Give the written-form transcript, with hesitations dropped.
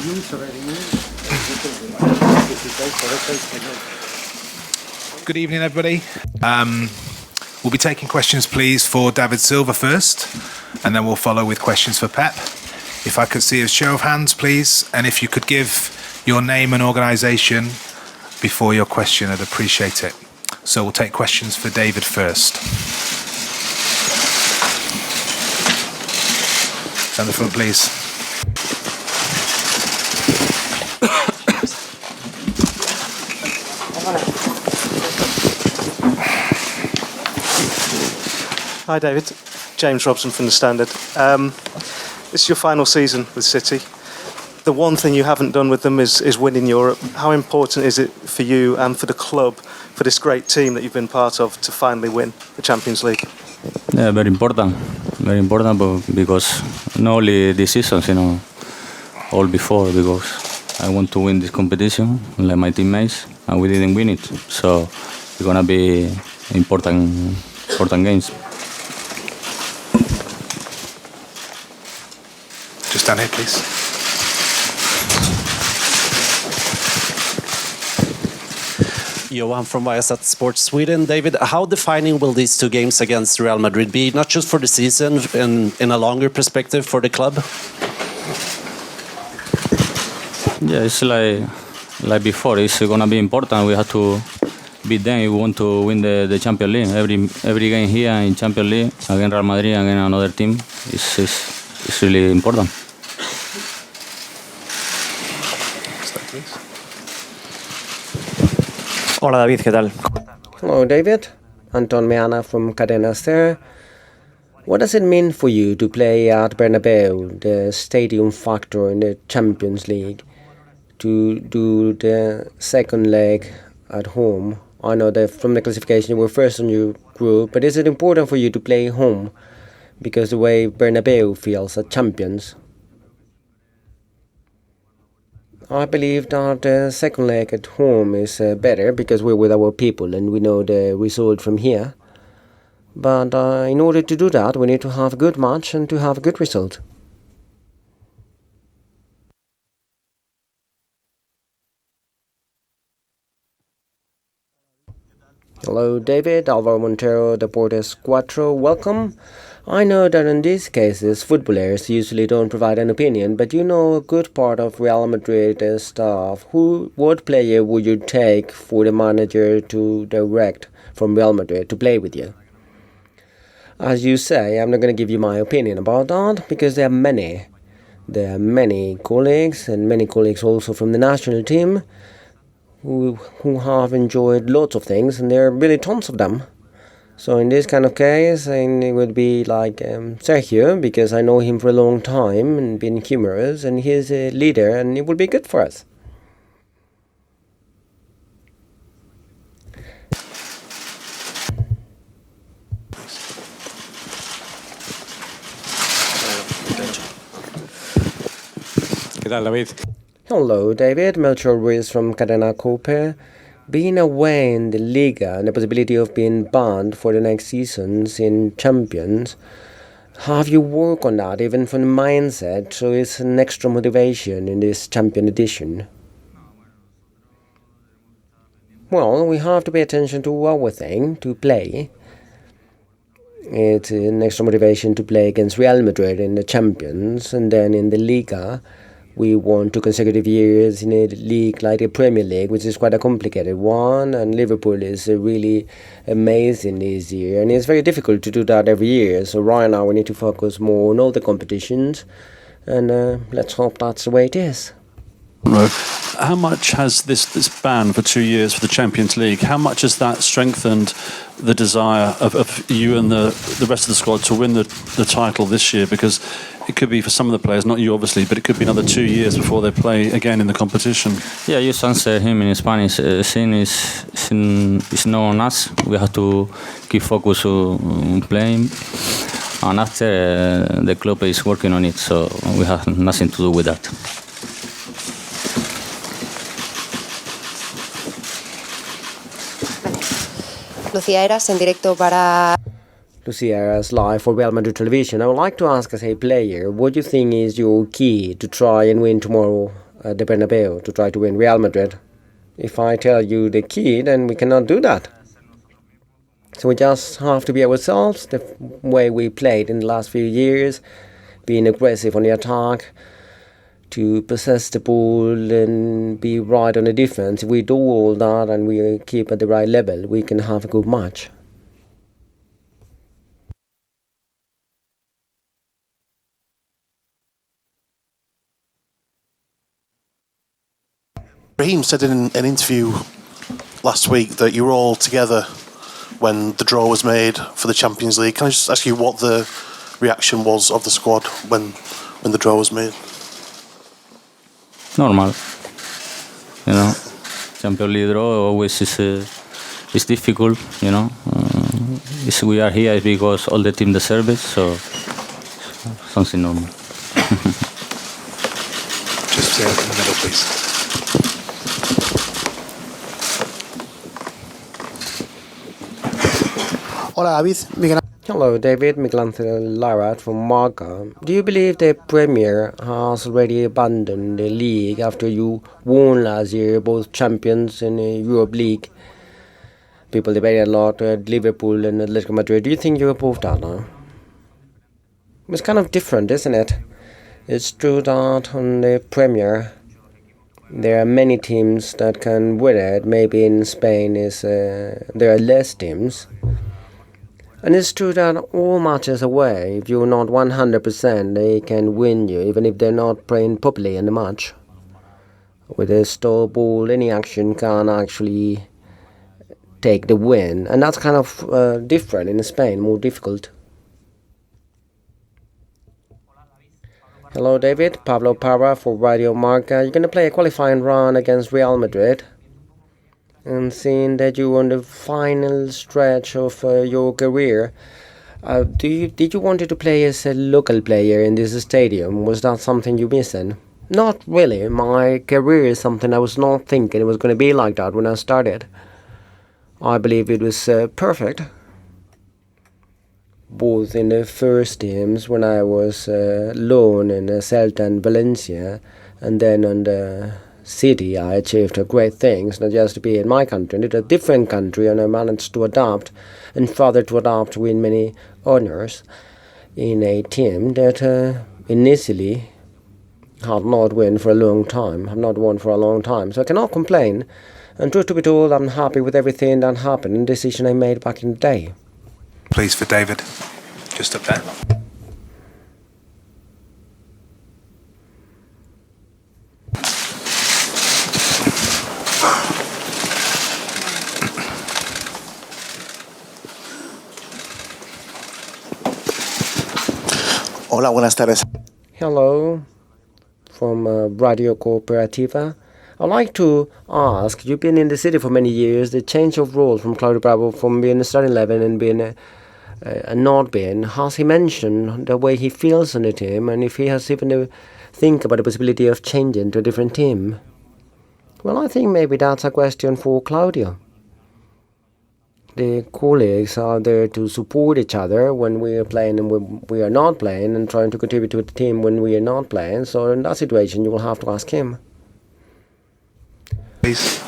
Good evening, everybody. We'll be taking questions, please, for David Silva first, and then we'll follow with questions for Pep. If I could see a show of hands, please, and if you could give your name and organisation before your question, I'd appreciate it. So we'll take questions for David first. Stand the front, please. Hi David, James Robson from The Standard. This is your final season with City. The one thing you haven't done with them is win in Europe. How important is it for you and for the club, for this great team that you've been part of, to finally win the Champions League? Yeah, very important because not only this season, all before, because I want to win this competition like my teammates, and we didn't win it. So it's gonna be important games. Just down here, please. Johan from Viasat Sports Sweden. David, how defining will these two games against Real Madrid be, not just for the season, in a longer perspective for the club? Yeah, it's like before. It's gonna be important. We have to beat them. We want to win the Champions League. Every game here in Champions League against Real Madrid, against another team, is really important. Hola David, ¿qué tal? Hello David, Anton Meana from Cadena Ser. What does it mean for you to play at Bernabeu, the stadium factor in the Champions League, to do the second leg at home? I know that from the classification you were first in your group, but is it important for you to play home because the way Bernabeu feels at Champions? I believe that the second leg at home is better because we're with our people and we know the result from here. But in order to do that, we need to have a good match and to have a good result. Hello David, Alvaro Montero, Deportes Cuatro, welcome. I know that in these cases, footballers usually don't provide an opinion, but you know a good part of Real Madrid staff. What player would you take for the manager to direct from Real Madrid to play with you? As you say, I'm not going to give you my opinion about that, because there are many. There are many colleagues, and many colleagues also from the national team, who have enjoyed lots of things, and there are really tons of them. So in this kind of case, it would be like Sergio, because I know him for a long time and been humorous, and he's a leader, and it would be good for us. ¿Qué tal, David? Hello, David. Melchor Ruiz from Cadena Cope. Being away in the Liga and the possibility of being banned for the next seasons in Champions, have you worked on that even from the mindset, so it's an extra motivation in this Champion edition? Well, we have to pay attention to our thing, to play. It's an extra motivation to play against Real Madrid in the Champions, and then in the Liga we won 2 consecutive years in a league like the Premier League, which is quite a complicated one, and Liverpool is really amazing this year, and it's very difficult to do that every year. So right now we need to focus more on all the competitions, and let's hope that's the way it is. How much has this ban for 2 years for the Champions League, how much has that strengthened the desire of you and the rest of the squad to win the title this year? Because it could be for some of the players, not you obviously, but it could be another 2 years before they play again in the competition. Yeah, you answer him in Spanish. Sin is not on us. We have to keep focus on playing. And after, the club is working on it, so we have nothing to do with that. Lucía Eras, en directo para... Lucía Eras, live for Real Madrid Television. I would like to ask, as a player, what do you think is your key to try and win tomorrow at the Bernabeu to try to win Real Madrid. If I tell you the key, then we cannot do that. So we just have to be ourselves, the way we played in the last few years, being aggressive on the attack, to possess the ball and be right on the defense. If we do all that and we keep at the right level, we can have a good match. Raheem said in an interview last week that you were all together when the draw was made for the Champions League. Can I just ask you what the reaction was of the squad when the draw was made? Normal. You know, Champions League draw always is difficult. You know, we are here because all the team deserve it. So something normal. Just in the middle, please. Hello, David. Miguel Angel Lara from Marca. Do you believe the Premier has already abandoned the league after you won last year both champions in the Europe League? People debate a lot at Liverpool and Atletico Madrid. Do you think you're above that now? It's kind of different, isn't it? It's true that on the Premier there are many teams that can win it. Maybe in Spain there are less teams. And it's true that all matches away, if you're not 100%, they can win you, even if they're not playing properly in the match. With a stall ball, any action can actually take the win. And that's kind of different in Spain, more difficult. Hello, David. Pablo Parra for Radio Marca. You're going to play a qualifying round against Real Madrid. And seeing that you're on the final stretch of your career, did you want to play as a local player in this stadium? Was that something you missing? Not really. My career is something I was not thinking it was going to be like that when I started. I believe it was perfect. Both in the first teams when I was loan in Celta and Valencia, and then on the City, I achieved great things, not just to be in my country, in a different country, and I managed to adapt and further to adapt to win many honors in a team that initially had not won for a long time. So I cannot complain. And truth to be told, I'm happy with everything that happened and the decision I made back in the day. Please, for David. Just up there. Hola, buenas tardes. Hello, from Radio Cooperativa. I'd like to ask, you've been in the city for many years, the change of role from Claudio Bravo from being a starting 11 and being a not being. Has he mentioned the way he feels on the team, and if he has even think about the possibility of changing to a different team? Well, I think maybe that's a question for Claudio. The colleagues are there to support each other when we are playing and when we are not playing, and trying to contribute to the team when we are not playing. So in that situation, you will have to ask him. Please.